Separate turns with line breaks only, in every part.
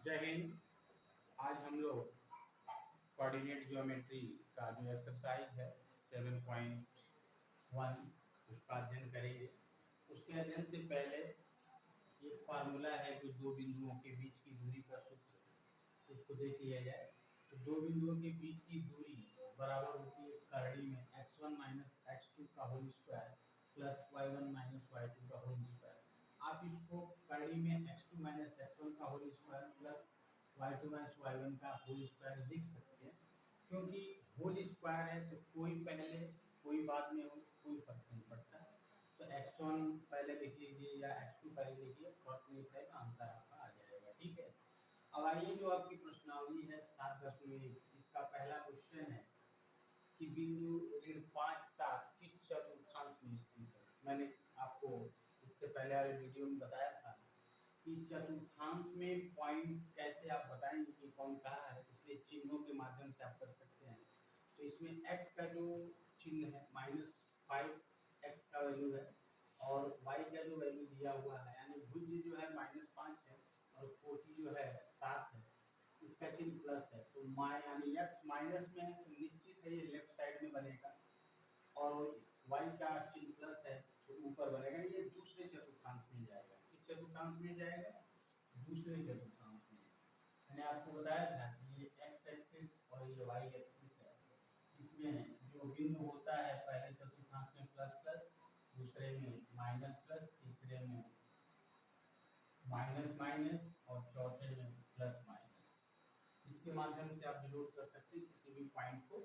जय हिंद। आज हम लोग कोऑर्डिनेट ज्योमेट्री का जो एक्सरसाइज है 7.1 उसका अध्ययन करेंगे। उसके अध्ययन से पहले एक फार्मूला है जो दो बिंदुओं के बीच की दूरी का सूत्र, उसको देख लिया जाए। तो दो बिंदुओं के बीच की दूरी बराबर होती है करड़ी में x1 माइनस x2 का whole square plus y1 minus y2 का होल स्क्वायर। आप इसको करड़ी में x2 माइनस x1 का whole square plus y2 minus y1 का होल स्क्वायर लिख सकते हैं, क्योंकि होल स्क्वायर है तो कोई पहले कोई बाद में हो, कोई फर्क नहीं पड़ता। तो x1 पहले लिख लीजिए या x2 पहले लिखिए, फर्क नहीं पड़ेगा, आंसर आपका आ जाएगा। ठीक है। अब आइए जो आपकी प्रश्नावली है 7.1, इसका पहला क्वेश्चन है कि बिंदु ऋण 5 7 किस चतुर्थांश में स्थित है। मैंने आपको इससे पहले वाले वीडियो में बताया था कि चतुर्थांश में पॉइंट कैसे आप बताएंगे कि कौन कहाँ है, इसलिए चिन्हों के माध्यम से आप कर सकते हैं। तो इसमें x का जो चिन्ह है -5 x का वैल्यू है और y का जो वैल्यू दिया हुआ है, यानी भुज जो है -5 है और कोटि जो है 7 है, इसका चिन्ह प्लस है। तो यानी x माइनस में है तो निश्चित है ये लेफ्ट साइड में बनेगा, और y का चिन्ह प्लस है तो ऊपर बनेगा। ये दूसरे चतुर्थांश में जाएगा। किस चतुर्थांश में जाएगा? दूसरे चतुर्थांश में। मैंने आपको बताया था कि ये x एक्सिस और ये y एक्सिस है, इसमें जो बिंदु होता है पहले चतुर्थांश में प्लस प्लस, दूसरे में माइनस प्लस, तीसरे में माइनस माइनस और चौथे में प्लस माइनस। इसके माध्यम से आप डिनोट कर सकते हैं किसी भी पॉइंट को।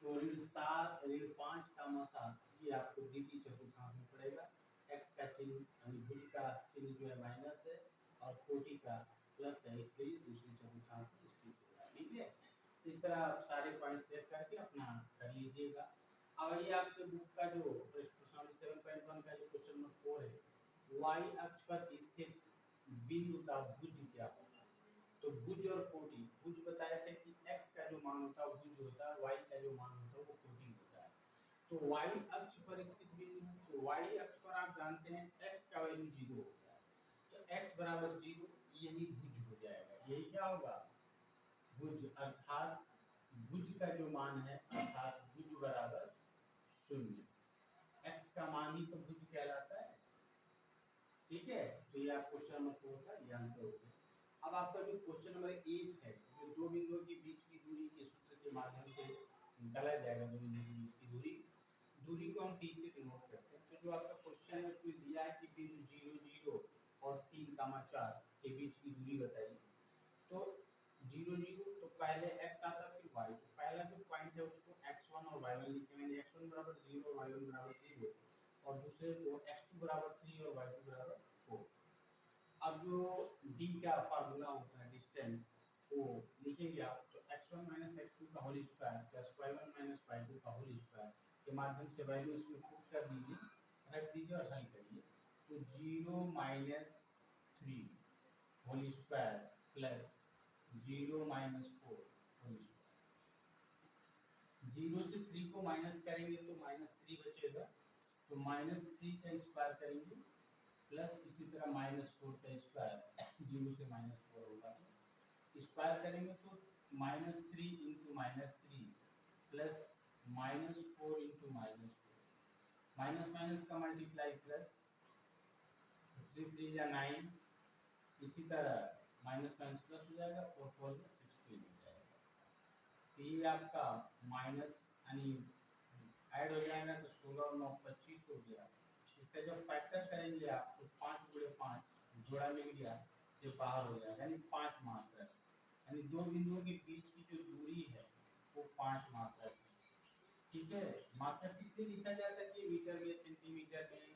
तो ऋण 7 ऋण 5 का मसाल ये आपको द्वितीय चतुर्थांश में पड़ेगा। x का चिन्ह यानी भुज का चिन्ह जो है माइनस है और कोटि का प्लस है, इसलिए दूसरी चतुर्थांश में स्थित होगा। ठीक है। इस तरह आप सारे पॉइंट्स देख करके अपना कर लीजिएगा। अब ये आपके बुक का जो प्रश्नावली 7.1 का जो क्वेश्चन नंबर 4 है, y अक्ष पर स्थित बिंदु का भुज क्या होगा। तो भुज और कोटि, भुज बताया था कि x का जो मान होता है भुज होता है, y का जो मान होता है वो कोटि होता है। तो y अक्ष पर स्थित बिंदु, तो y अक्ष पर आप जानते हैं x का वैल्यू 0 होता है, तो x बराबर 0, यही भुज हो जाएगा। यही क्या होगा? भुज, अर्थात भुज का जो मान है अर्थात भुज बराबर 0। x का मान ही तो भुज कहलाता है। ठीक है। तो ये आप क्वेश्चन नंबर 4 का ये आंसर हो गया। अब आपका जो क्वेश्चन नंबर 8 है, जो दो बिंदुओं के बीच की दूरी के सूत्र के माध्यम से निकाला जाएगा। दो बिंदुओं के बीच की दूरी को हम t से डिनोट करते हैं। तो जो आपका क्वेश्चन है उसमें दिया है कि बिंदु 0 0 और 3, 4 के बीच की दूरी बताइए। तो 0 0 तो पहले x आता फिर y, तो पहला जो पॉइंट है उसको x1 और y1 लिखेंगे। x1 बराबर 0 और y1 बराबर 0, और दूसरे को x2 बराबर 3 और y2 बराबर 4। अब जो d का फार्मूला होता है डिस्टेंस, वो लिखेंगे आप। तो x1 माइनस x2 का whole square plus y1 minus y2 का होल स्क्वायर के माध्यम से वैल्यू इसमें पुट कर दीजिए, रख दीजिए और हल करिए। तो 0 minus 3 whole square plus 0 minus 4 whole square. 0 से 3 को माइनस करेंगे तो -3 बचेगा, तो -3 का स्क्वायर करेंगे प्लस इसी तरह -4 का स्क्वायर, 0 से -4 होगा, स्क्वायर करेंगे तो -3 into -3 plus -4 into -4, minus minus का मल्टीप्लाई प्लस, 3 3 या 9, इसी तरह माइनस माइनस प्लस हो जाएगा, 4 4 में 16 हो जाएगा। तो ये आपका माइनस यानी ऐड हो जाएगा, तो 16 और 9 25 हो गया। इसका जब फैक्टर करेंगे आप तो 5 गुणे 5 जोड़ा मिल गया, ये बाहर हो जाएगा, यानी 5 मात्रक। यानी दो बिंदुओं के बीच की जो दूरी है वो 5 मात्रक है। ठीक है। मात्रक किससे लिखा जाता है कि मीटर में सेंटीमीटर में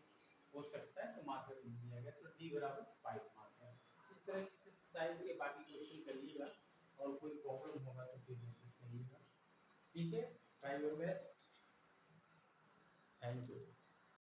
हो सकता है, तो मात्रक लिख दिया गया। तो d बराबर 5 मात्रक। इस तरह से एक्सरसाइज के बाकी क्वेश्चन करिएगा, और कोई प्रॉब्लम होगा तो फिर मैसेज करिएगा। ठीक है। Try your best. Thank you.